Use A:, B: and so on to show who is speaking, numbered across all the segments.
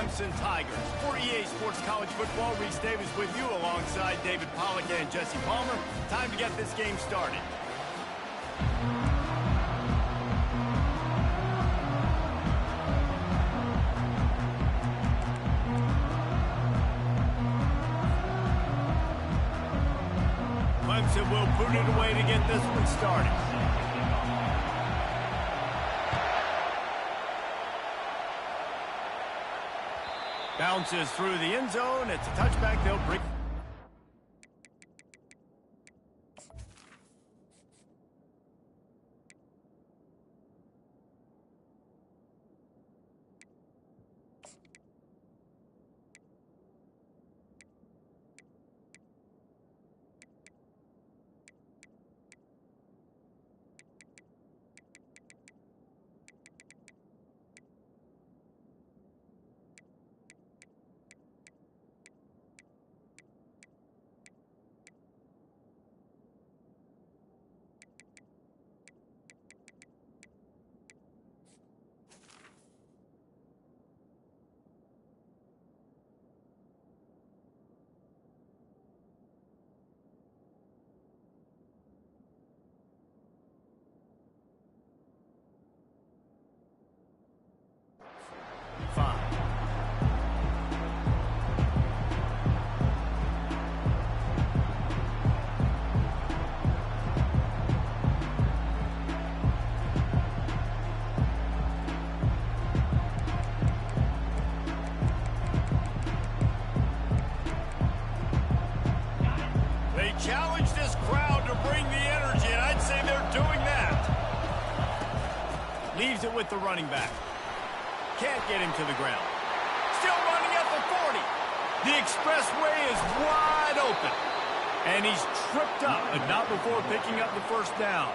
A: Clemson Tigers. For EA Sports College Football, Reese Davis with you alongside David Pollack and Jesse Palmer. Time to get this game started. Clemson will put it away to get this one started. Bounces through the end zone. It's a touchback. They'll bring. Challenge this crowd to bring the energy, and I'd say they're doing that. Leaves it with the running back. Can't get him to the ground. Still running at the 40. The expressway is wide open. And he's tripped up, but not before picking up the first down.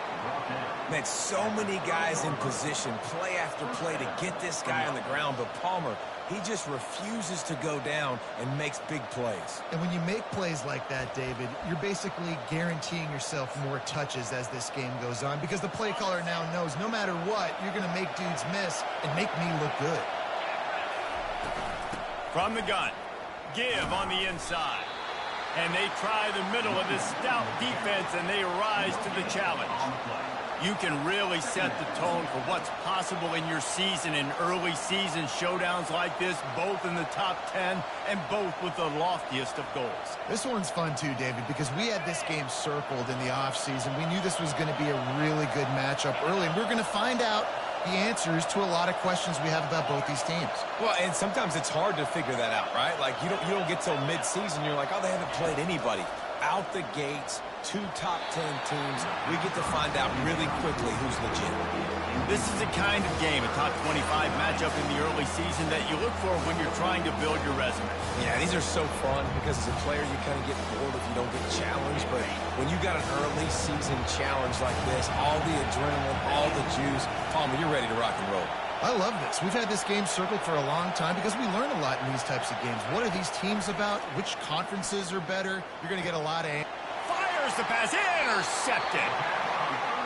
B: Man, so many guys in position, play after play to get this guy on the ground, but Palmer, he just refuses to go down and makes big plays.
C: And when you make plays like that, David, you're basically guaranteeing yourself more touches as this game goes on because the play caller now knows no matter what, you're going to make dudes miss and make me look good.
A: From the gun, give on the inside. And they try the middle of this stout defense, and they rise to the challenge. You can really set the tone for what's possible in your season in early season showdowns like this, both in the top 10 and both with the loftiest of goals.
C: This one's fun too, David, because we had this game circled in the offseason. We knew this was going to be a really good matchup early, and we're going to find out the answers to a lot of questions we have about both these teams.
B: Well, and sometimes it's hard to figure that out, right? Like, you don't get till mid-season, you're like, oh, they haven't played anybody. Out the gates, 2 top 10 teams, we get to find out really quickly who's legit.
A: This is the kind of game, a top 25 matchup in the early season that you look for when you're trying to build your resume.
B: Yeah, these are so fun because as a player, you kind of get bored if you don't get challenged. But when you got an early season challenge like this, all the adrenaline, all the juice, Palmer, you're ready to rock and roll.
C: I love this. We've had this game circled for a long time because we learn a lot in these types of games. What are these teams about? Which conferences are better? You're going to get a lot of...
A: Fires the pass, intercepted.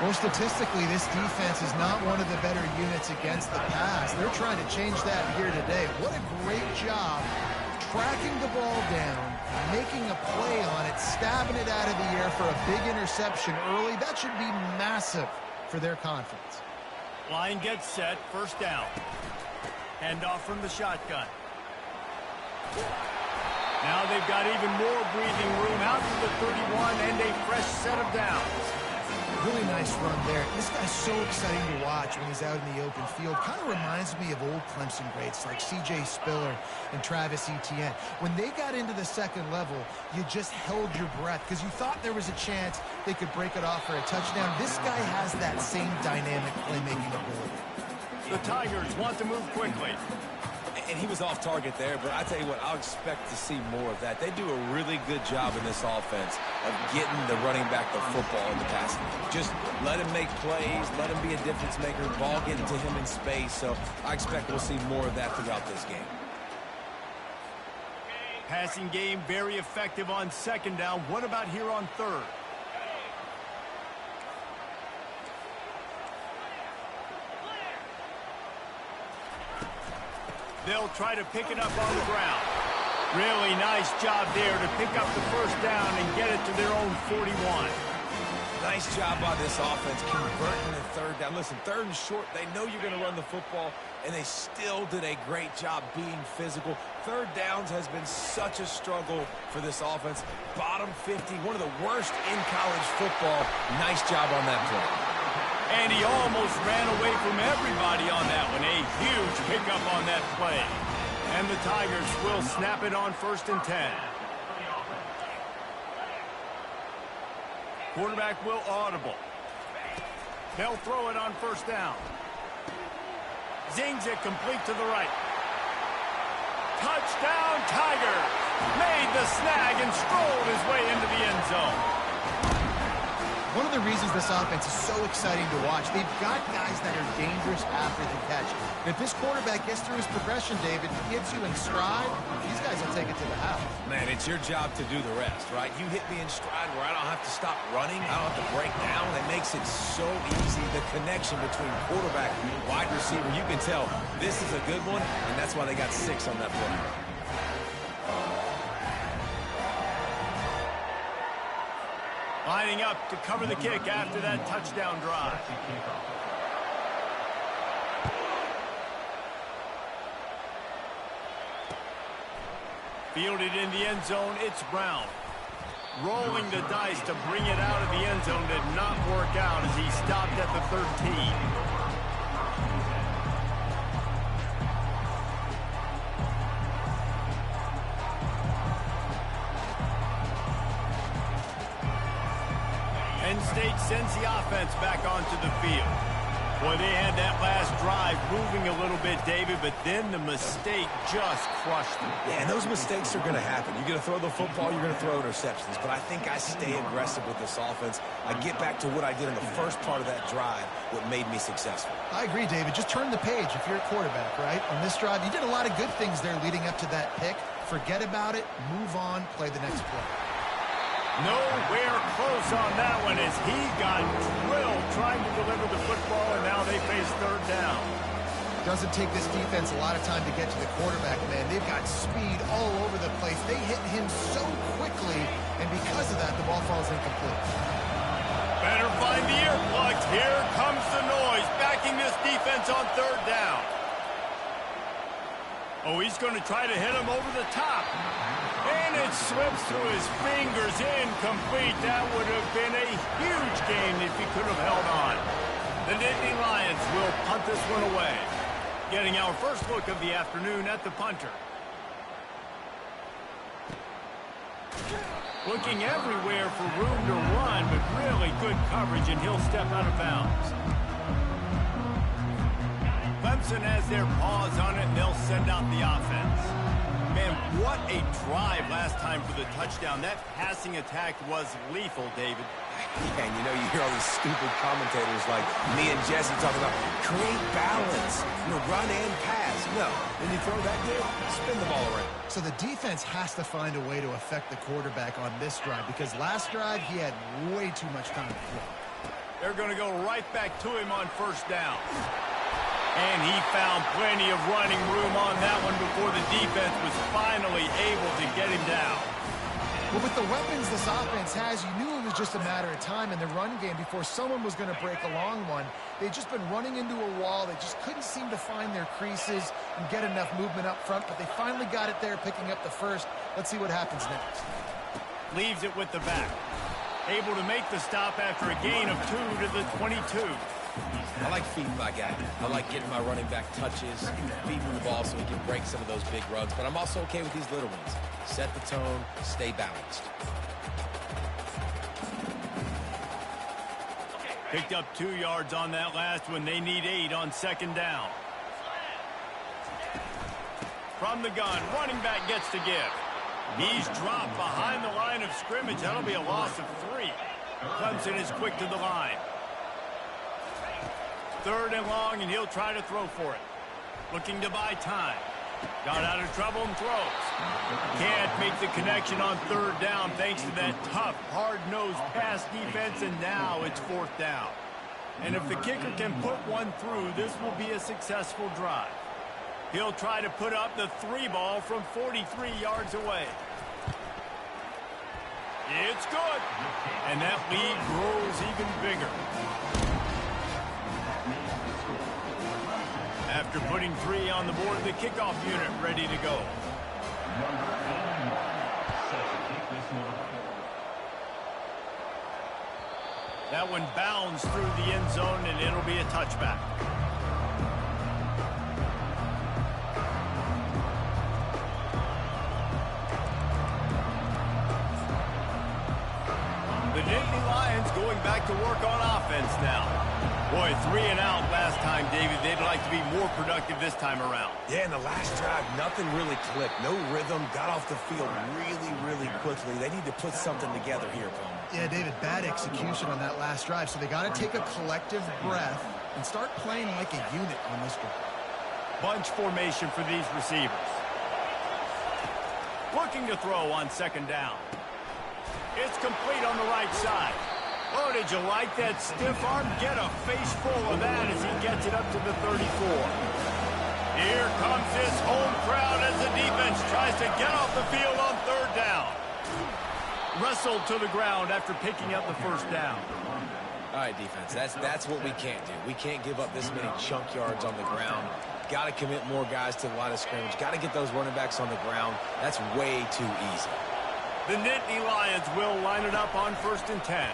C: Well, statistically, this defense is not one of the better units against the pass. They're trying to change that here today. What a great job tracking the ball down, making a play on it, stabbing it out of the air for a big interception early. That should be massive for their conference.
A: Line gets set, first down. Handoff from the shotgun. Now they've got even more breathing room out to the 31 and a fresh set of downs.
C: Really nice run there. This guy's so exciting to watch when he's out in the open field. Kind of reminds me of old Clemson greats like C.J. Spiller and Travis Etienne. When they got into the second level, you just held your breath because you thought there was a chance they could break it off for a touchdown. This guy has that same dynamic playmaking ability.
A: The Tigers want to move quickly.
B: And he was off target there, but I tell you what, I'll expect to see more of that. They do a really good job in this offense of getting the running back the football in the passing game. Just let him make plays, let him be a difference maker, ball getting to him in space. So I expect we'll see more of that throughout this game.
A: Passing game very effective on second down. What about here on third? They'll try to pick it up on the ground. Really nice job there to pick up the first down and get it to their own 41.
B: Nice job by this offense converting the third down. Listen, third and short, they know you're going to run the football, and they still did a great job being physical. Third downs has been such a struggle for this offense. Bottom 50, one of the worst in college football. Nice job on that play.
A: And he almost ran away from everybody on that one. A huge pickup on that play. And the Tigers will snap it on 1st and 10. Quarterback will audible. They'll throw it on 1st down. Zings it complete to the right. Touchdown, Tigers! Made the snag and strolled his way into the end zone.
C: One of the reasons this offense is so exciting to watch, they've got guys that are dangerous after the catch. And if this quarterback gets through his progression, David, gets you in stride, these guys will take it to the house.
B: Man, it's your job to do the rest, right? You hit me in stride where I don't have to stop running. I don't have to break down. It makes it so easy. The connection between quarterback and wide receiver, you can tell this is a good one, and that's why they got 6 on that play.
A: Lining up to cover the kick after that touchdown drive. Fielded in the end zone, it's Brown. Rolling the dice to bring it out of the end zone did not work out as he stopped at the 13. Penn State sends the offense back onto the field. Boy, they had that last drive moving a little bit, David, but then the mistake just crushed them.
B: Yeah, and those mistakes are going to happen. You're going to throw the football, you're going to throw interceptions. But I think I stay aggressive with this offense. I get back to what I did in the first part of that drive, what made me successful.
C: I agree, David. Just turn the page if you're a quarterback, right? On this drive, you did a lot of good things there leading up to that pick. Forget about it, move on, play the next play.
A: Nowhere close on that one as he got drilled trying to deliver the football, and now they face 3rd down.
C: Doesn't take this defense a lot of time to get to the quarterback, man. They've got speed all over the place. They hit him so quickly, and because of that, the ball falls incomplete.
A: Better find the earplugs. Here comes the noise, backing this defense on 3rd down. Oh, he's going to try to hit him over the top. And it slips through his fingers, incomplete. That would have been a huge game if he could have held on. The Nittany Lions will punt this one away. Getting our first look of the afternoon at the punter. Looking everywhere for room to run, but really good coverage, and he'll step out of bounds. Clemson has their paws on it, and they'll send out the offense. Man, what a drive last time for the touchdown. That passing attack was lethal, David.
B: Yeah, and you know, you hear all these stupid commentators like me and Jesse talking about create balance, run and pass. No, when you throw that good, spin the ball around.
C: So the defense has to find a way to affect the quarterback on this drive because last drive he had way too much time to throw.
A: They're going to go right back to him on 1st down. And he found plenty of running room on that one before the defense was finally able to get him down.
C: Well, with the weapons this offense has, you knew it was just a matter of time in the run game before someone was going to break a long one. They'd just been running into a wall. They just couldn't seem to find their creases and get enough movement up front, but they finally got it there, picking up the first. Let's see what happens next.
A: Leaves it with the back. Able to make the stop after a gain of 2 to the 22.
B: I like feeding my guy. I like getting my running back touches, feeding the ball so he can break some of those big runs. But I'm also okay with these little ones. Set the tone, stay balanced.
A: Picked up 2 yards on that last one. They need 8 on 2nd down. From the gun, running back gets to give. He's dropped behind the line of scrimmage. That'll be a loss of 3. Clemson is quick to the line. 3rd and long, and he'll try to throw for it. Looking to buy time. Got out of trouble and throws. Can't make the connection on 3rd down thanks to that tough, hard-nosed pass defense, and now it's 4th down. And if the kicker can put one through, this will be a successful drive. He'll try to put up the 3 ball from 43 yards away. It's good. And that lead grows even bigger. After putting 3 on the board, the kickoff unit ready to go. That one bounds through the end zone, and it'll be a touchback. The Nittany Lions going back to work on offense now. Boy, 3 and out last time, David. They'd like to be more productive this time around.
B: Yeah, in the last drive, nothing really clicked. No rhythm, got off the field really quickly. They need to put something together here, Palmer.
C: Yeah, David, bad execution on that last drive, so they got to take a collective breath and start playing like a unit on this one.
A: Bunch formation for these receivers. Looking to throw on 2nd down. It's complete on the right side. Oh, did you like that stiff arm? Get a face full of that as he gets it up to the 34. Here comes this home crowd as the defense tries to get off the field on 3rd down. Wrestled to the ground after picking up the 1st down.
B: All right, defense, that's what we can't do. We can't give up this many chunk yards on the ground. Got to commit more guys to the line of scrimmage. Got to get those running backs on the ground. That's way too easy.
A: The Nittany Lions will line it up on 1st and 10.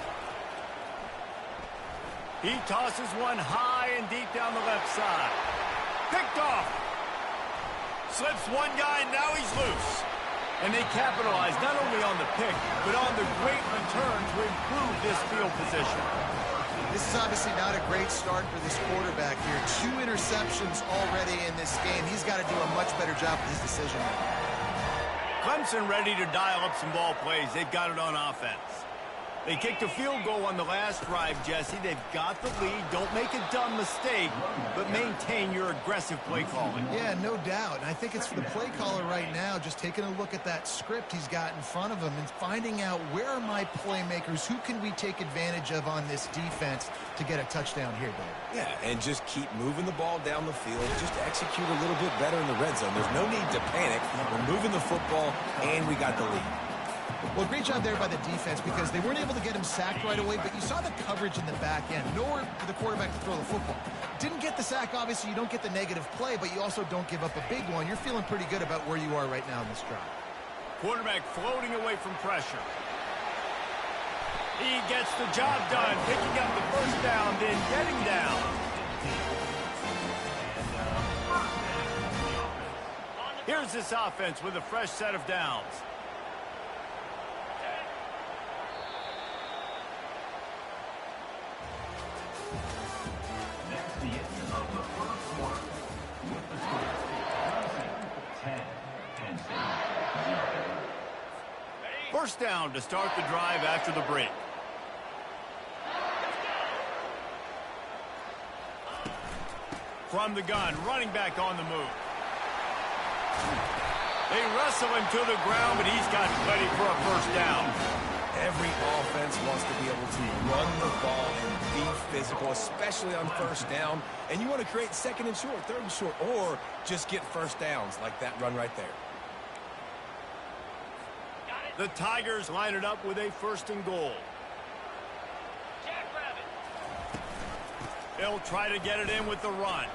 A: He tosses one high and deep down the left side. Picked off. Slips one guy, and now he's loose. And they capitalize not only on the pick, but on the great return to improve this field position.
C: This is obviously not a great start for this quarterback here. 2 interceptions already in this game. He's got to do a much better job with his decision.
A: Clemson ready to dial up some ball plays. They've got it on offense. They kicked a field goal on the last drive, Jesse. They've got the lead. Don't make a dumb mistake, but maintain your aggressive play calling.
C: Yeah, no doubt. And I think it's for the play caller right now, just taking a look at that script he's got in front of him and finding out where are my playmakers, who can we take advantage of on this defense to get a touchdown here, Dave.
B: Yeah, and just keep moving the ball down the field. Just execute a little bit better in the red zone. There's no need to panic. We're moving the football, and we got the lead.
C: Well, great job there by the defense because they weren't able to get him sacked right away, but you saw the coverage in the back end. Nowhere for the quarterback to throw the football. Didn't get the sack, obviously. You don't get the negative play, but you also don't give up a big one. You're feeling pretty good about where you are right now in this drive.
A: Quarterback floating away from pressure. He gets the job done, picking up the 1st down, then getting down. Here's this offense with a fresh set of downs. First down to start the drive after the break. From the gun, running back on the move. They wrestle him to the ground, but he's got plenty for a 1st down.
B: Every offense wants to be able to run the ball and be physical, especially on 1st down. And you want to create 2nd and short, 3rd and short, or just get 1st downs like that run right there.
A: The Tigers line it up with a 1st and goal. He'll try to get it in with the run.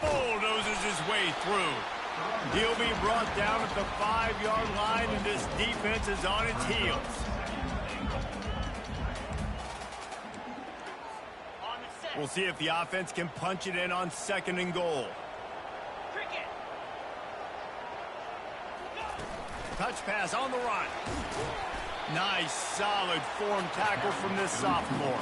A: Bulldozes his way through. He'll be brought down at the 5-yard line, and this defense is on its heels. We'll see if the offense can punch it in on 2nd and goal. Touch pass on the run. Nice, solid form tackle from this sophomore.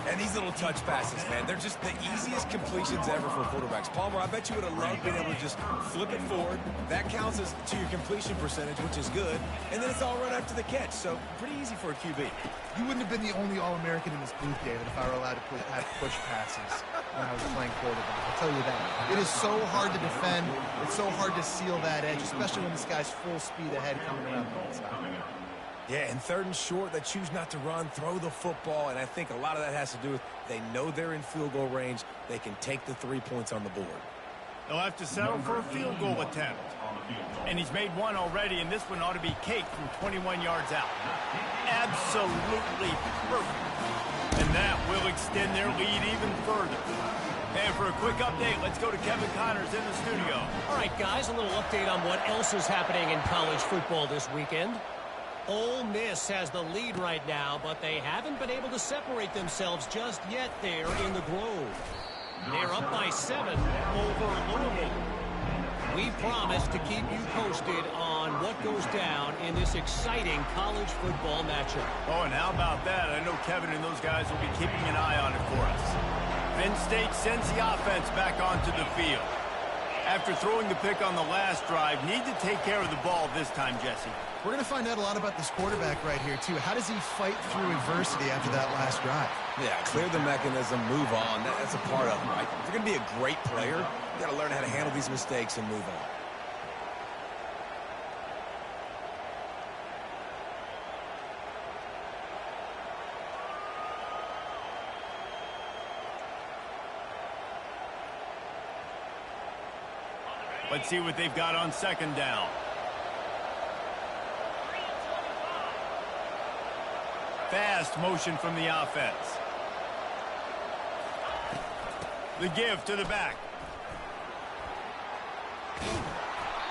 B: And these little touch passes, man, they're just the easiest completions ever for quarterbacks. Palmer, I bet you would have loved being able to just flip it forward. That counts as to your completion percentage, which is good. And then it's all run after the catch, so pretty easy for a QB.
C: You wouldn't have been the only All-American in this booth, David, if I were allowed to have push passes when I was playing quarterback. I'll tell you that. It is so hard to defend. It's so hard to seal that edge, especially when this guy's full speed ahead coming around the inside.
B: Yeah, and 3rd and short, they choose not to run, throw the football, and I think a lot of that has to do with they know they're in field goal range. They can take the 3 points on the board.
A: They'll have to settle for a field goal attempt. And he's made one already, and this one ought to be cake from 21 yards out. Absolutely perfect. And that will extend their lead even further. And for a quick update, let's go to Kevin Connors in the studio.
D: All right, guys, a little update on what else is happening in college football this weekend. Ole Miss has the lead right now, but they haven't been able to separate themselves just yet there in the Grove. They're up by 7 over Louisville. We promise to keep you posted on what goes down in this exciting college football matchup.
A: Oh, and how about that? I know Kevin and those guys will be keeping an eye on it for us. Penn State sends the offense back onto the field. After throwing the pick on the last drive, need to take care of the ball this time, Jesse.
C: We're going to find out a lot about this quarterback right here, too. How does he fight through adversity after that last drive?
B: Yeah, clear the mechanism, move on. That's a part of it, right? If you're going to be a great player, you got to learn how to handle these mistakes and move on.
A: Let's see what they've got on second down. Fast motion from the offense. The give to the back.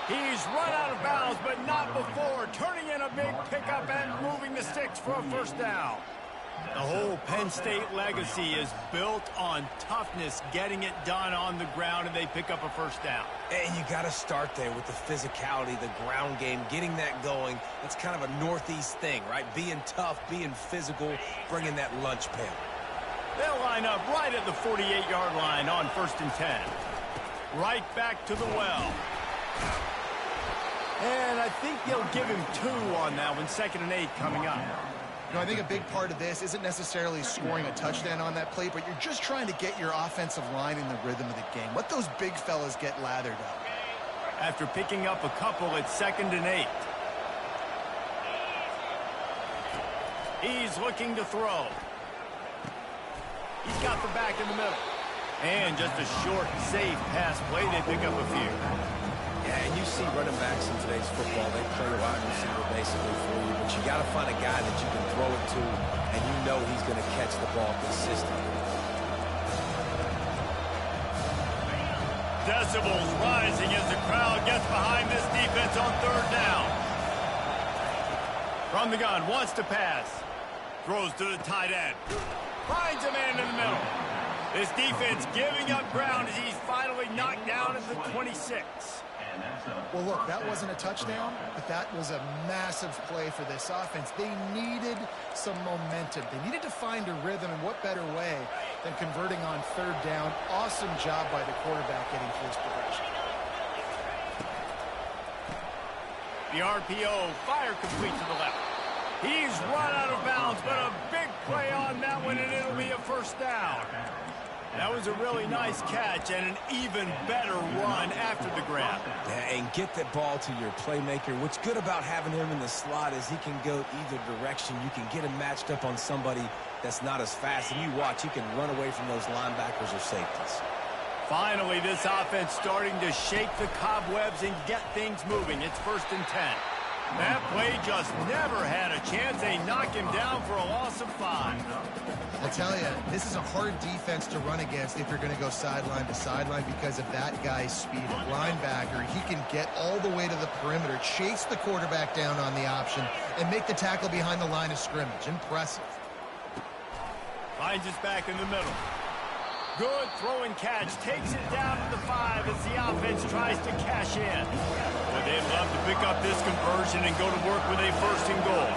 A: He's run out of bounds, but not before. Turning in a big pickup and moving the sticks for a first down. The whole Penn State legacy is built on toughness, getting it done on the ground, and they pick up a first down.
B: And you got to start there with the physicality, the ground game, getting that going. That's kind of a Northeast thing, right? Being tough, being physical, bringing that lunch pail.
A: They'll line up right at the 48-yard line on 1st and 10. Right back to the well. And I think they'll give him 2 on that one, 2nd and 8 coming up.
C: You know, I think a big part of this isn't necessarily scoring a touchdown on that play, but you're just trying to get your offensive line in the rhythm of the game. Let those big fellas get lathered up.
A: After picking up a couple, it's 2nd and 8. He's looking to throw. He's got the back in the middle. And just a short, safe pass play. They pick up a few.
B: Yeah, and you see running backs in today's football, they play wide receiver basically for you, but you got to find a guy that you can throw it to, and you know he's going to catch the ball consistently.
A: Decibels rising as the crowd gets behind this defense on 3rd down. From the gun, wants to pass. Throws to the tight end. Finds a man in the middle. This defense giving up ground as he's finally knocked down at the 26.
C: Well, look, that wasn't a touchdown, but that was a massive play for this offense. They needed some momentum. They needed to find a rhythm, and what better way than converting on 3rd down. Awesome job by the quarterback getting close progression.
A: The RPO, fire complete to the left. He's run out of bounds, but a big play on that one, and it'll be a first down. That was a really nice catch and an even better run after the grab.
B: Yeah, and get the ball to your playmaker. What's good about having him in the slot is he can go either direction. You can get him matched up on somebody that's not as fast, and you watch, he can run away from those linebackers or safeties.
A: Finally, this offense starting to shake the cobwebs and get things moving. It's 1st and 10. That play just never had a chance. They knock him down for a loss of 5.
C: I'll tell you, this is a hard defense to run against if you're going to go sideline to sideline because of that guy's speed. A linebacker, he can get all the way to the perimeter, chase the quarterback down on the option, and make the tackle behind the line of scrimmage. Impressive.
A: Finds his back in the middle. Good throw and catch. Takes it down to the 5 as the offense tries to cash in. But they'd love to pick up this conversion and go to work with a 1st and goal.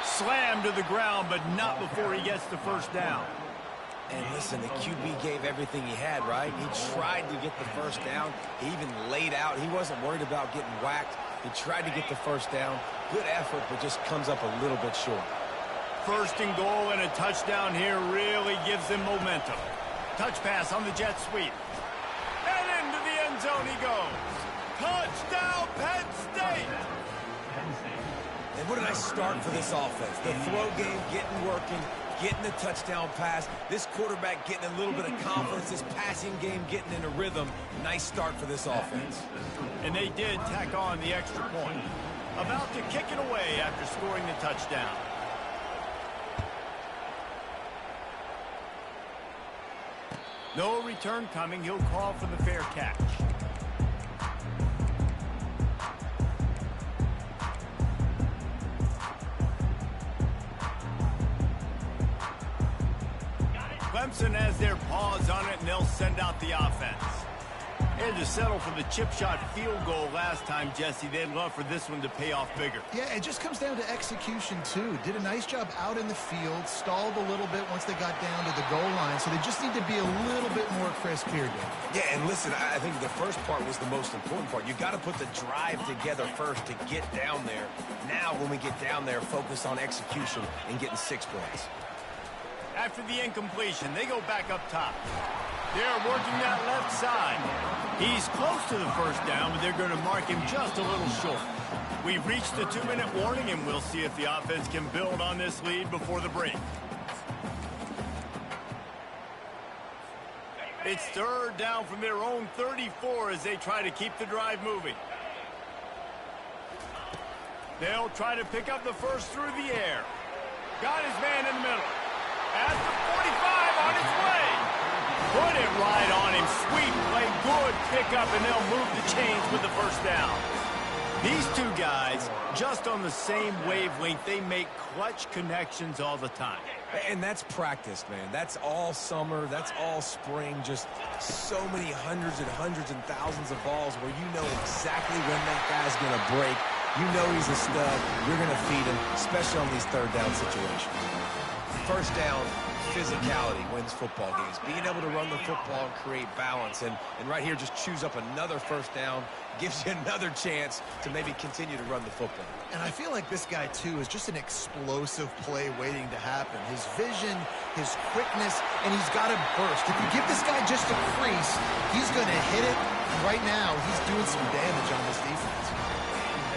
A: Slammed to the ground, but not before he gets the first down.
B: And listen, the QB gave everything he had, right? He tried to get the first down. He even laid out. He wasn't worried about getting whacked. He tried to get the first down. Good effort, but just comes up a little bit short.
A: 1st and goal and a touchdown here really gives them momentum. Touch pass on the jet sweep. And into the end zone he goes. Touchdown, Penn State!
B: And what a nice start for this offense. The throw game getting working, getting the touchdown pass. This quarterback getting a little bit of confidence. This passing game getting in a rhythm. Nice start for this offense.
A: And they did tack on the extra point. About to kick it away after scoring the touchdown. No return coming. He'll call for the fair catch. Clemson has their paws on it, and they'll send out the offense. They had to settle for the chip shot field goal last time, Jesse. They'd love for this one to pay off bigger.
C: Yeah, it just comes down to execution, too. Did a nice job out in the field, stalled a little bit once they got down to the goal line, so they just need to be a little bit more crisp here, Dave.
B: Yeah, and listen, I think the first part was the most important part. You got to put the drive together first to get down there. Now, when we get down there, focus on execution and getting 6 points.
A: After the incompletion, they go back up top. They're working that left side. He's close to the first down, but they're going to mark him just a little short. We've reached the 2-minute warning, and we'll see if the offense can build on this lead before the break. It's third down from their own 34 as they try to keep the drive moving. They'll try to pick up the first through the air. Got his man in the middle. At the 45 on its way. Put it right on him. Sweet play. Good pickup, and they'll move the chains with the first down. These two guys, just on the same wavelength, they make clutch connections all the time.
B: And that's practice, man. That's all summer. That's all spring. Just so many hundreds and thousands of balls where you know exactly when that guy's going to break. You know he's a stud. You're going to feed him, especially on these third down situations. First down, physicality wins football games. Being able to run the football and create balance. And right here, just choose up another first down. Gives you another chance to maybe continue to run the football.
C: And I feel like this guy, too, is just an explosive play waiting to happen. His vision, his quickness, and he's got a burst. If you give this guy just a crease, he's going to hit it. And right now, he's doing some damage on this defense.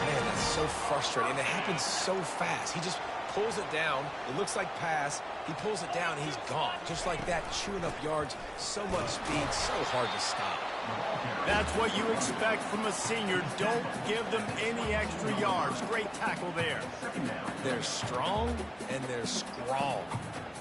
B: Man, that's so frustrating. And it happens so fast. He just pulls it down. It looks like pass. He pulls it down, and he's gone. Just like that, chewing up yards. So much speed, so hard to stop.
A: That's what you expect from a senior. Don't give them any extra yards. Great tackle there.
B: They're strong, and they're strong.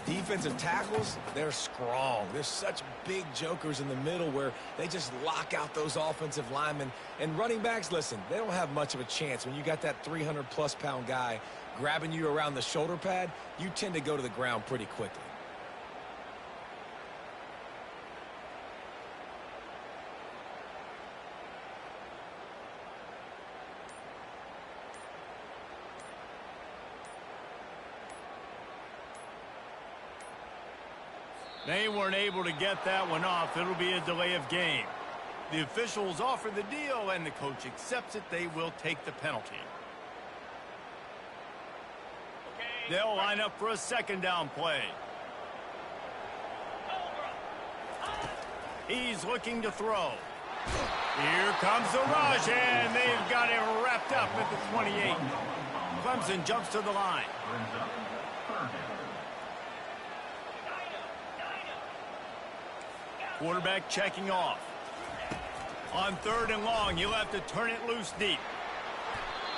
B: Defensive tackles, they're strong. There's such big jokers in the middle where they just lock out those offensive linemen. And running backs, listen, they don't have much of a chance. When you got that 300-plus pound guy grabbing you around the shoulder pad, you tend to go to the ground pretty quickly.
A: They weren't able to get that one off. It'll be a delay of game. The officials offer the deal, and the coach accepts it. They will take the penalty. They'll line up for a second down play. He's looking to throw. Here comes the rush, and they've got it wrapped up at the 28. Clemson jumps to the line. Quarterback checking off. On third and long, you'll have to turn it loose deep.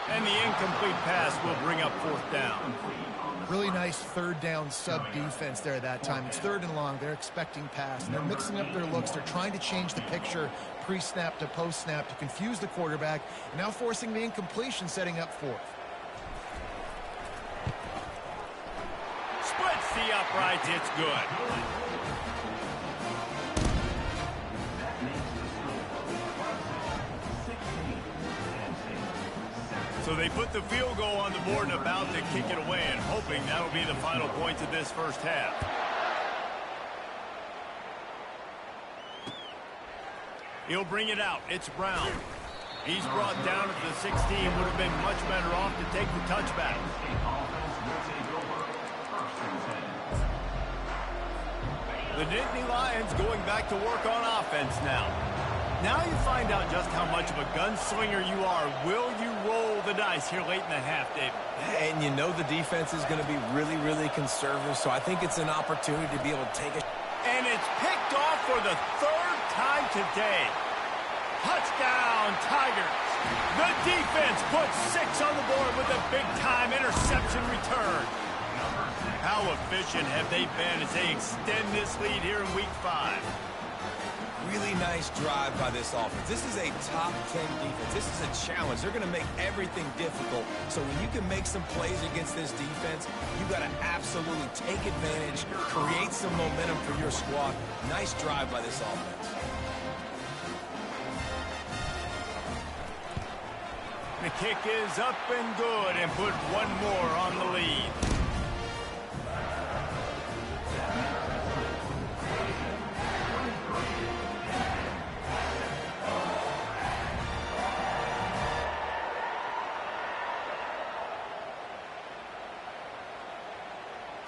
A: And the incomplete pass will bring up fourth down.
C: Really nice third down sub-defense there that time. It's third and long. They're expecting pass. And they're mixing up their looks. They're trying to change the picture pre-snap to post-snap to confuse the quarterback. And now forcing the incompletion, setting up fourth.
A: Splits the uprights. It's good. So they put the field goal on the board and about to kick it away, and hoping that'll be the final points of this first half. He'll bring it out. It's Brown. He's brought down at the 16. Would have been much better off to take the touchback. The Nittany Lions going back to work on offense now. Now you find out just how much of a gunslinger you are. Will you roll the dice here late in the half, David?
B: And you know the defense is going to be really, really conservative, so I think it's an opportunity to be able to take a...
A: And it's picked off for the third time today. Touchdown, Tigers. The defense puts 6 on the board with a big-time interception return. How efficient have they been as they extend this lead here in Week 5?
B: Really nice drive by this offense. This is a top 10 defense. This is a challenge. They're going to make everything difficult. So when you can make some plays against this defense, you got to absolutely take advantage, create some momentum for your squad. Nice drive by this offense.
A: The kick is up and good and put one more on the lead.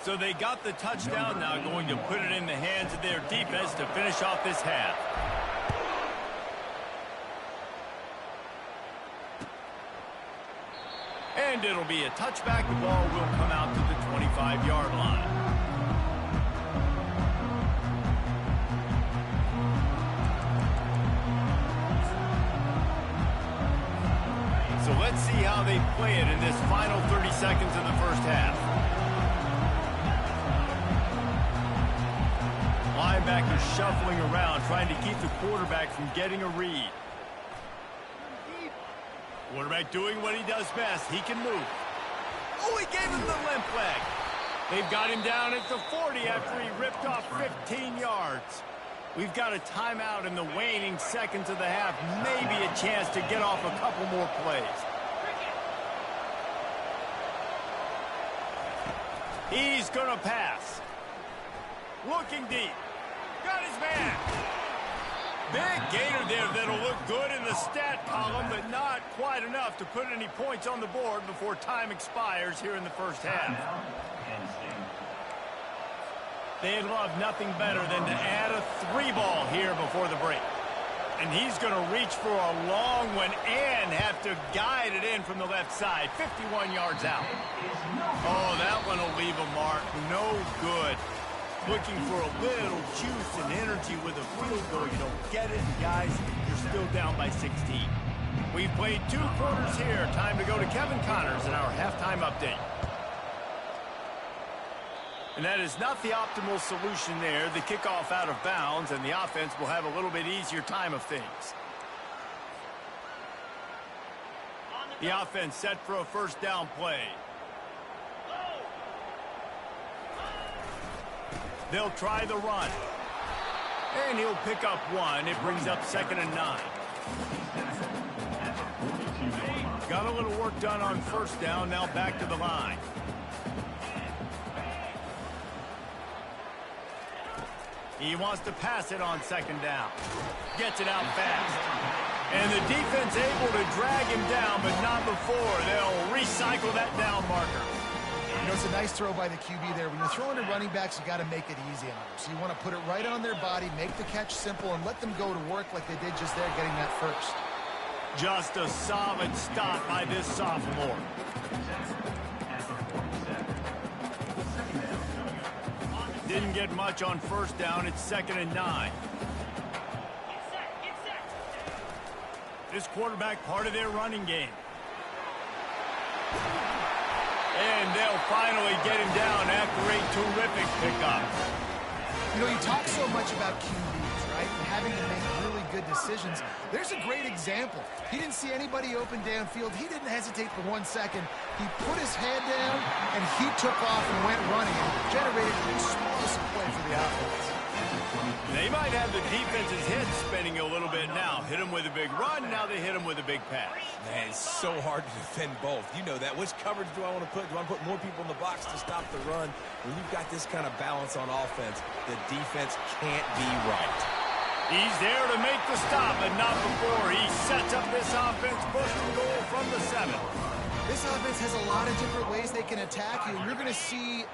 A: So they got the touchdown, now going to put it in the hands of their defense to finish off this half. And it'll be a touchback. The ball will come out to the 25-yard line. So let's see how they play it in this final 30 seconds of the first half. Linebackers shuffling around, trying to keep the quarterback from getting a read. Quarterback doing what he does best. He can move. Oh, he gave him the limp leg. They've got him down at the 40 after he ripped off 15 yards. We've got a timeout in the waning seconds of the half. Maybe a chance to get off a couple more plays. He's going to pass. Looking deep. Got his man. Big gainer there that'll look good in the stat column, but not quite enough to put any points on the board before time expires here in the first half. They'd love nothing better than to add a 3-ball here before the break. And he's going to reach for a long one and have to guide it in from the left side. 51 yards out. Oh, that one will leave a mark. No good. Looking for a little juice and energy with a field goal. You don't get it, and guys, you're still down by 16. We've played 2 quarters here. Time to go to Kevin Connors in our halftime update. And that is not the optimal solution there. The kickoff out of bounds, and the offense will have a little bit easier time of things. The offense set for a first down play. They'll try the run. And he'll pick up 1. It brings up 2nd and 9. Got a little work done on first down. Now back to the line. He wants to pass it on 2nd down. Gets it out fast. And the defense able to drag him down, but not before. They'll recycle that down marker.
C: You know, it's a nice throw by the QB there. When you're throwing to running backs, you got to make it easy on them. So you want to put it right on their body, make the catch simple, and let them go to work like they did just there, getting that first.
A: Just a solid stop by this sophomore. Didn't get much on first down. It's 2nd and 9. This quarterback part of their running game. And they'll finally get him down after a terrific pickup.
C: You know, you talk so much about QBs, right? And having to make really good decisions. There's a great example. He didn't see anybody open downfield. He didn't hesitate for 1 second. He put his head down, and he took off and went running and generated an explosive play for the offense.
A: They might have the defense's head spinning a little bit now. Hit him with a big run, now they hit him with a big pass.
B: Man, it's so hard to defend both. You know that. Which coverage do I want to put? Do I want to put more people in the box to stop the run? When you've got this kind of balance on offense, the defense can't be right.
A: He's there to make the stop, but not before. He sets up this offense, first and goal from the 7.
C: This offense has a lot of different ways they can attack you, and you're going to see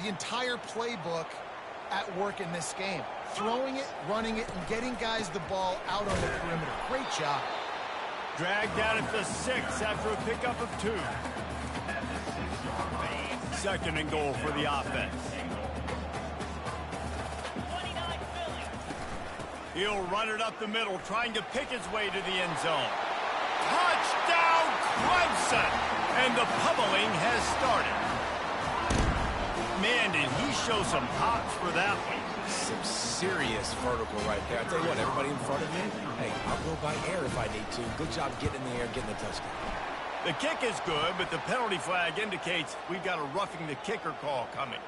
C: the entire playbook at work in this game. Throwing it, running it, and getting guys the ball out on the perimeter. Great job.
A: Dragged down at the 6 after a pickup of 2. 2nd and goal for the offense. He'll run it up the middle, trying to pick his way to the end zone. Touchdown, Clemson! And the pummeling has started. Man, did he show some hops for that one.
B: Some serious vertical right there. I tell you what, everybody in front of me, hey, I'll go by air if I need to. Good job getting in the air, getting the touchdown.
A: The kick is good, but the penalty flag indicates we've got a roughing the kicker call coming.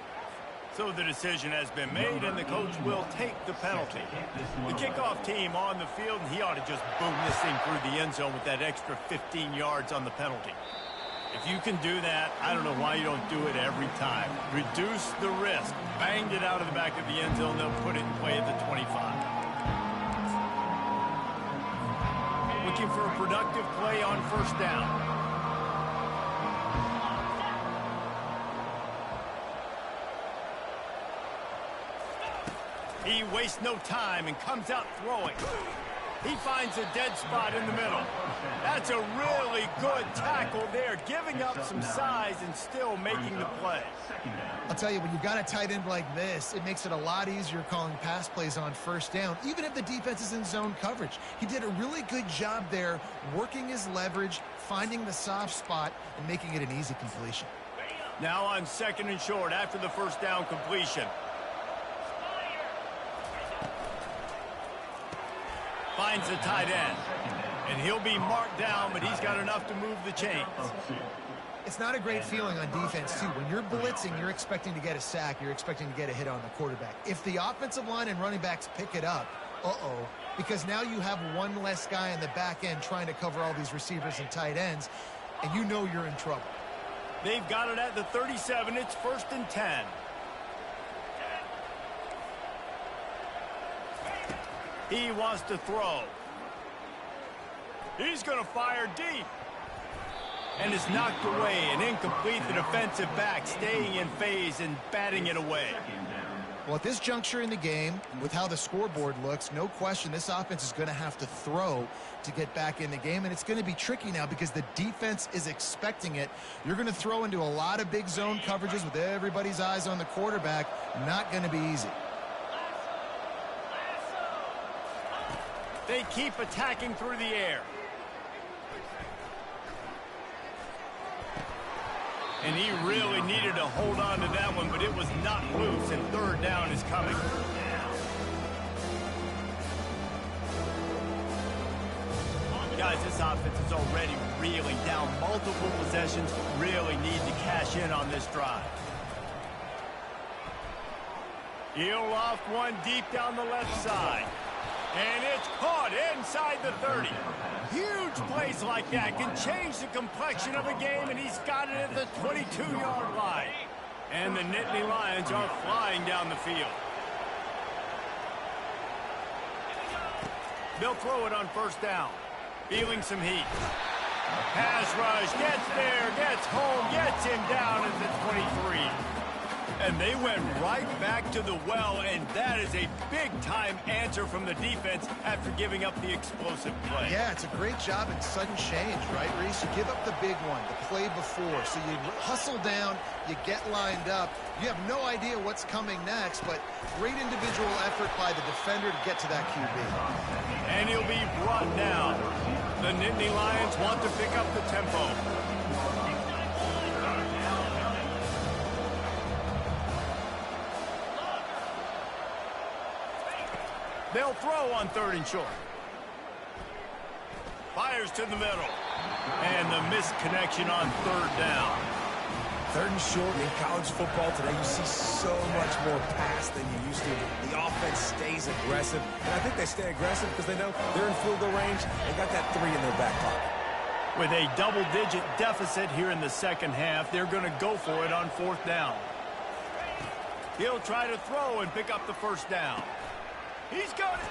A: So the decision has been made, and the coach will take the penalty. The kickoff team on the field, and he ought to just boom this thing through the end zone with that extra 15 yards on the penalty. If you can do that, I don't know why you don't do it every time. Reduce the risk. Banged it out of the back of the end zone. They'll put it in play at the 25. Looking for a productive play on 1st down. He wastes no time and comes out throwing. He finds a dead spot in the middle. That's a really good tackle there, giving up some size and still making the play.
C: I'll tell you, when you've got a tight end like this, it makes it a lot easier calling pass plays on 1st down, even if the defense is in zone coverage. He did a really good job there, working his leverage, finding the soft spot, and making it an easy completion.
A: Now on 2nd and short after the 1st down completion. Finds the tight end. And he'll be marked down, but he's got enough to move the chains.
C: It's not a great feeling on defense, too. When you're blitzing, you're expecting to get a sack. You're expecting to get a hit on the quarterback. If the offensive line and running backs pick it up, because now you have one less guy on the back end trying to cover all these receivers and tight ends, and you know you're in trouble.
A: They've got it at the 37. It's 1st and 10. He wants to throw. He's going to fire deep. And it's knocked away and incomplete. The defensive back staying in phase and batting it away.
C: Well, at this juncture in the game, with how the scoreboard looks, no question this offense is going to have to throw to get back in the game. And it's going to be tricky now because the defense is expecting it. You're going to throw into a lot of big zone coverages with everybody's eyes on the quarterback. Not going to be easy.
A: They keep attacking through the air. And he really needed to hold on to that one, but it was not loose, and 3rd down is coming. Guys, this offense is already reeling down. Multiple possessions, really need to cash in on this drive. He'll loft one deep down the left side. And it's caught inside the 30. Huge plays like that can change the complexion of a game, and he's got it at the 22-yard line. And the Nittany Lions are flying down the field. They'll throw it on 1st down. Feeling some heat. Pass rush, gets there, gets home, gets him down at the 23. And they went right back to the well, and that is a big-time answer from the defense after giving up the explosive play.
C: Yeah, it's a great job in sudden change, right, Reese? You give up the big one, the play before, so you hustle down, you get lined up. You have no idea what's coming next, but great individual effort by the defender to get to that QB.
A: And he'll be brought down. The Nittany Lions want to pick up the tempo. They'll throw on 3rd and short. Fires to the middle. And the misconnection on 3rd down.
B: 3rd and short in college football today, you see so much more pass than you used to. The offense stays aggressive. And I think they stay aggressive because they know they're in field goal range. They got that 3 in their back pocket.
A: With a double-digit deficit here in the 2nd half, they're going to go for it on 4th down. He'll try to throw and pick up the 1st down. He's got it.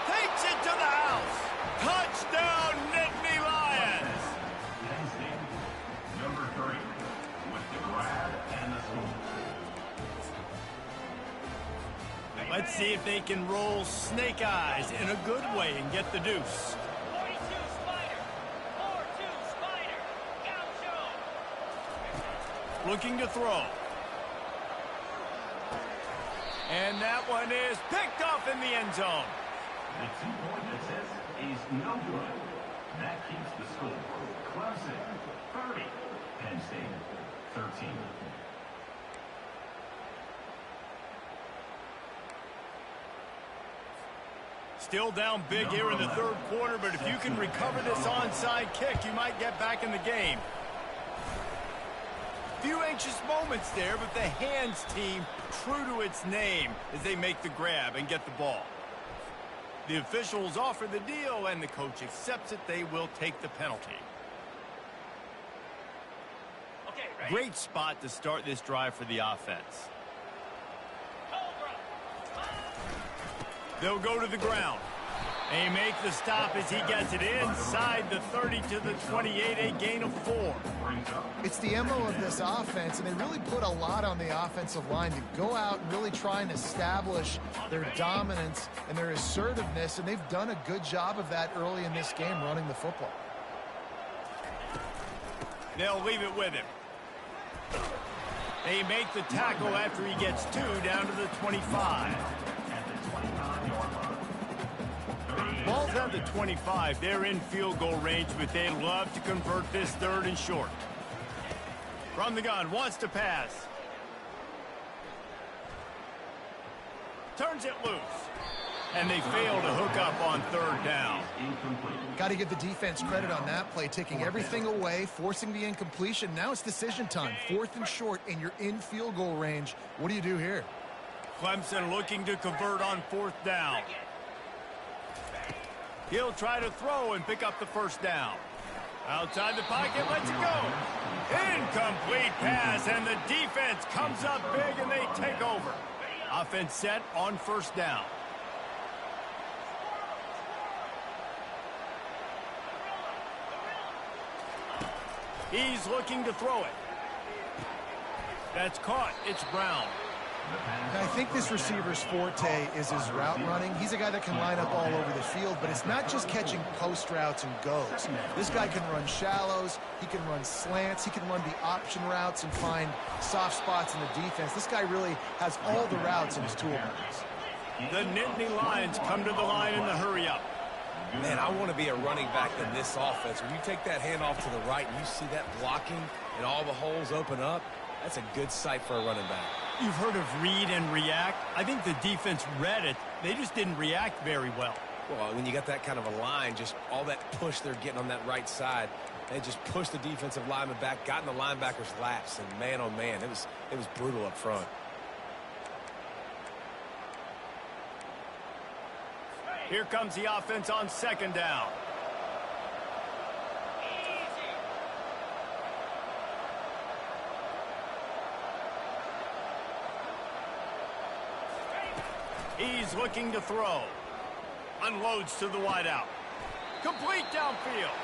A: Takes it to the house. Touchdown, Nittany Lions.
E: Number 3 with the grab and the score.
A: Let's see if they can roll snake eyes in a good way and get the deuce.
E: 42 Spider. 4-2 Spider. Gaucho.
A: Looking to throw. And that one is picked off in the end zone.
F: The 2-point assist is no good. That keeps the score. Clemson 30. Penn State 13.
A: Still down big here in the third quarter, but if you can recover this onside kick, you might get back in the game. Few anxious moments there, but the hands team true to its name as they make the grab and get the ball. The officials offer the deal, and the coach accepts it. They will take the penalty.
E: Okay, ready?
A: Great spot to start this drive for the offense. They'll go to the ground. They make the stop as he gets it inside the 30 to the 28, a gain of 4.
C: It's the MO of this offense, and they really put a lot on the offensive line to go out and really try and establish their dominance and their assertiveness, and they've done a good job of that early in this game running the football.
A: They'll leave it with him. They make the tackle after he gets 2 down to the 25. Ball's at the 25. They're in field goal range, but they'd love to convert this 3rd and short. From the gun, wants to pass. Turns it loose. And they fail to hook up on 3rd down.
C: Got to give the defense credit on that play, taking everything away, forcing the incompletion. Now it's decision time. 4th and short, and you're in field goal range. What do you do here?
A: Clemson looking to convert on 4th down. He'll try to throw and pick up the 1st down. Outside the pocket, lets it go. Incomplete pass, and the defense comes up big, and they take over. Offense set on 1st down. He's looking to throw it. That's caught. It's Brown.
C: I think this receiver's forte is his route running. He's a guy that can line up all over the field, but it's not just catching post routes and goes. This guy can run shallows, he can run slants, he can run the option routes and find soft spots in the defense. This guy really has all the routes in his toolbox.
A: The Nittany Lions come to the line in the hurry-up.
B: Man, I want to be a running back in this offense. When you take that handoff to the right and you see that blocking and all the holes open up, that's a good sight for a running back.
A: You've heard of read and react. I think the defense read it. They just didn't react very well.
B: Well, when you got that kind of a line, just all that push they're getting on that right side, they just pushed the defensive lineman back, got in the linebacker's laps, and man, oh man, it was brutal up front.
A: Here comes the offense on 2nd down. He's looking to throw. Unloads to the wideout. Complete downfield.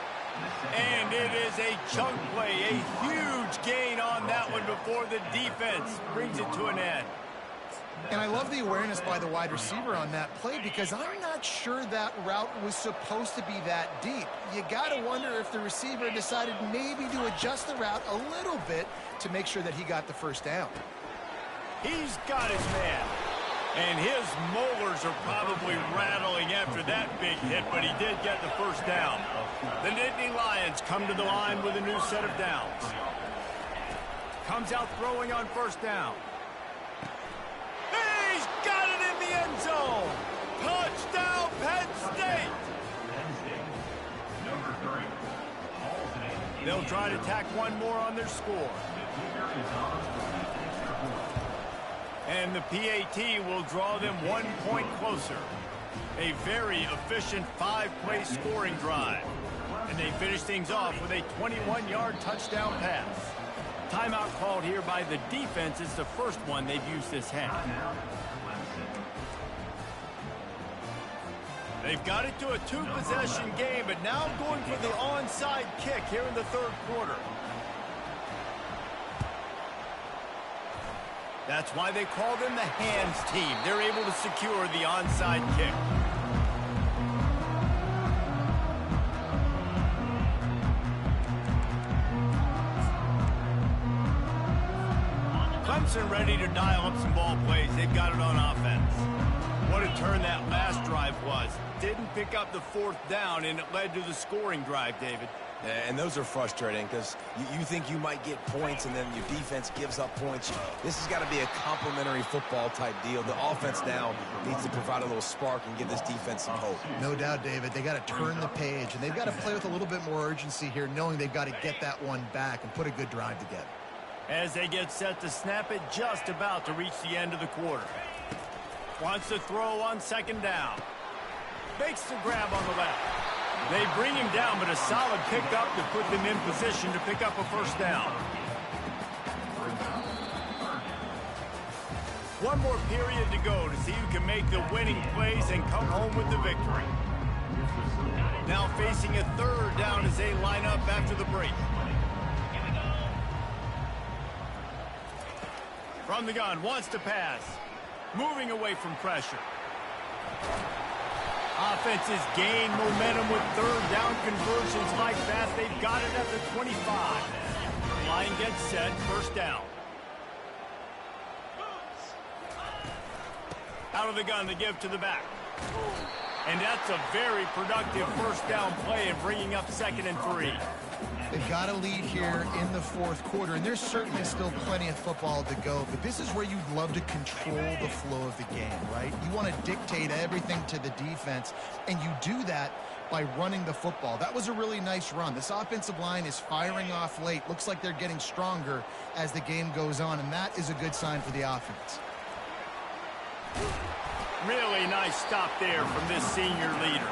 A: And it is a chunk play. A huge gain on that one before the defense brings it to an end.
C: And I love the awareness by the wide receiver on that play because I'm not sure that route was supposed to be that deep. You got to wonder if the receiver decided maybe to adjust the route a little bit to make sure that he got the 1st down.
A: He's got his man. And his molars are probably rattling after that big hit, but he did get the 1st down. The Nittany Lions come to the line with a new set of downs. Comes out throwing on 1st down. He's got it in the end zone. Touchdown, Penn State. They'll try to tack one more on their score. And the PAT will draw them 1 point closer. A very efficient 5-play scoring drive. And they finish things off with a 21-yard touchdown pass. Timeout called here by the defense. It's the first one they've used this half. They've got it to a 2-possession game, but now going for the onside kick here in the 3rd quarter. That's why they call them the hands team. They're able to secure the onside kick. Clemson ready to dial up some ball plays. They've got it on offense. What a turn that last drive was. Didn't pick up the fourth down, and it led to the scoring drive, David.
B: And those are frustrating because you think you might get points and then your defense gives up points. This has got to be a complementary football type deal. The offense now needs to provide a little spark and give this defense some hope.
C: No doubt, David. They got to turn the page, and they've got to play with a little bit more urgency here, knowing they've got to get that one back and put a good drive together.
A: As they get set to snap it, just about to reach the end of the quarter. Wants to throw on second down. Makes the grab on the left. They bring him down, but a solid pickup to put them in position to pick up a first down. One more period to go to see who can make the winning plays and come home with the victory. Now facing a third down as they line up after the break. From the gun, wants to pass. Moving away from pressure. Offenses gain momentum with third down conversions like that. They've got it at the 25. Line gets set, first down. Out of the gun to give to the back. And that's a very productive first down play and bringing up 2nd and 3.
C: They've got a lead here in the fourth quarter, and there's certainly still plenty of football to go, but this is where you'd love to control the flow of the game, right? You want to dictate everything to the defense, and you do that by running the football. That was a really nice run. This offensive line is firing off late. Looks like they're getting stronger as the game goes on, and that is a good sign for the offense.
A: Really nice stop there from this senior leader.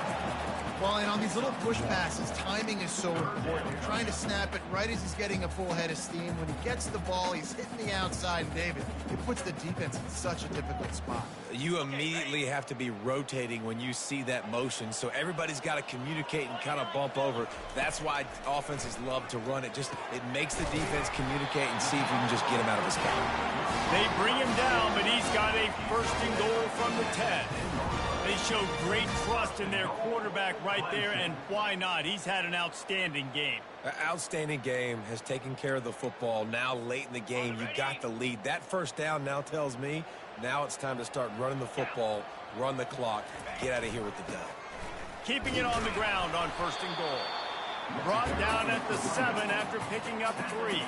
C: Well, and on these little push passes, timing is so important. You're trying to snap it right as he's getting a full head of steam. When he gets the ball, he's hitting the outside, and David, it puts the defense in such a difficult spot.
B: You immediately have to be rotating when you see that motion, so everybody's got to communicate and kind of bump over. That's why offenses love to run it. It makes the defense communicate and see if you can just get him out of his spot.
A: They bring him down, but he's got a 1st and goal from the 10. They show great trust in their quarterback right there, and why not? He's had an outstanding game.
B: Outstanding game, has taken care of the football. Now late in the game, you got the lead. That first down now tells me now it's time to start running the football, run the clock, get out of here with the dub.
A: Keeping it on the ground on 1st and goal. Brought down at the 7 after picking up 3.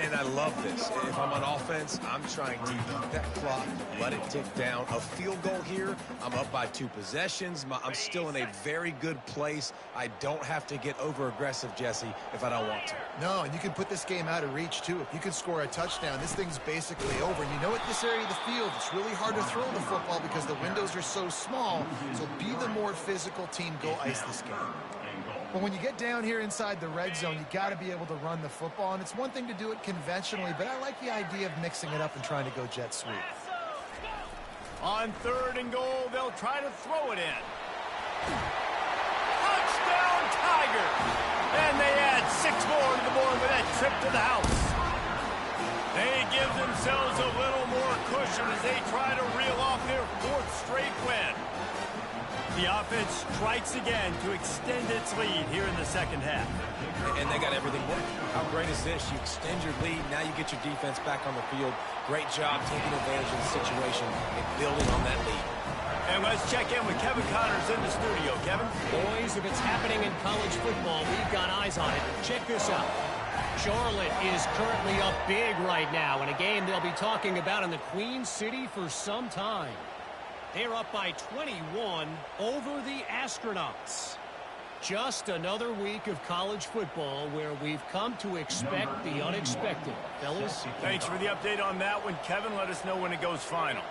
B: And I love this. If I'm on offense, I'm trying to keep that clock, let it tick down. A field goal here, I'm up by 2 possessions. I'm still in a very good place. I don't have to get over-aggressive, Jesse, if I don't want to.
C: No, and you can put this game out of reach, too. If you can score a touchdown, this thing's basically over. And you know, at this area of the field, it's really hard to throw the football because the windows are so small. So be the more physical team. Go ice this game. But when you get down here inside the red zone, you got to be able to run the football. And it's one thing to do it conventionally, but I like the idea of mixing it up and trying to go jet sweep.
A: On 3rd and goal, they'll try to throw it in. Touchdown, Tigers! And they add 6 more to the board with that trip to the house. They give themselves a little more cushion as they try to reel off their 4th straight win. The offense strikes again to extend its lead here in the 2nd half.
B: And they got everything working. How great is this? You extend your lead, now you get your defense back on the field. Great job taking advantage of the situation and building on that lead.
A: And let's check in with Kevin Connors in the studio. Kevin?
D: Boys, if it's happening in college football, we've got eyes on it. Check this out. Charlotte is currently up big right now in a game they'll be talking about in the Queen City for some time. They're up by 21 over the Astronauts. Just another week of college football where we've come to expect the unexpected. Fellas?
A: Thanks for the update on that one, Kevin. Let us know when it goes final.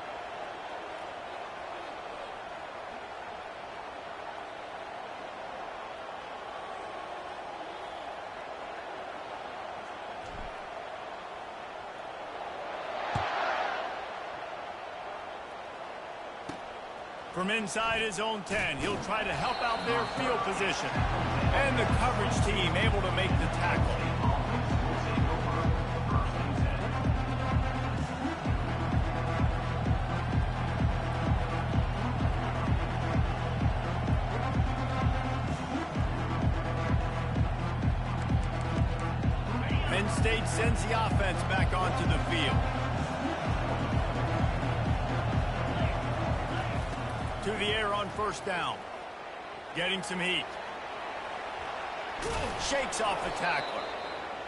A: From inside his own 10, he'll try to help out their field position. And the coverage team able to make the tackle. State sends the offense back onto the field. To the air on first down. Getting some heat. Shakes off the tackler.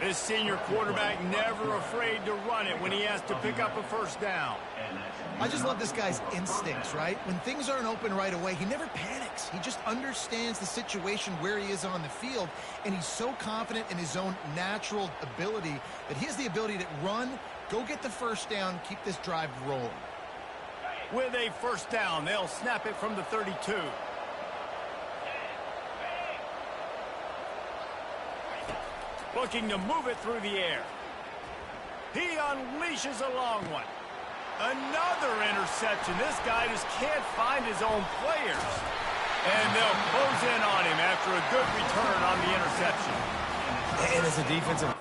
A: This senior quarterback never afraid to run it when he has to pick up a first down.
C: I just love this guy's instincts, right? When things aren't open right away, he never panics. He just understands the situation where he is on the field, and he's so confident in his own natural ability that he has the ability to run, go get the first down, keep this drive rolling.
A: With a first down, they'll snap it from the 32. Looking to move it through the air. He unleashes a long one. Another interception. This guy just can't find his own players. And they'll close in on him after a good return on the interception.
B: And as a defensive...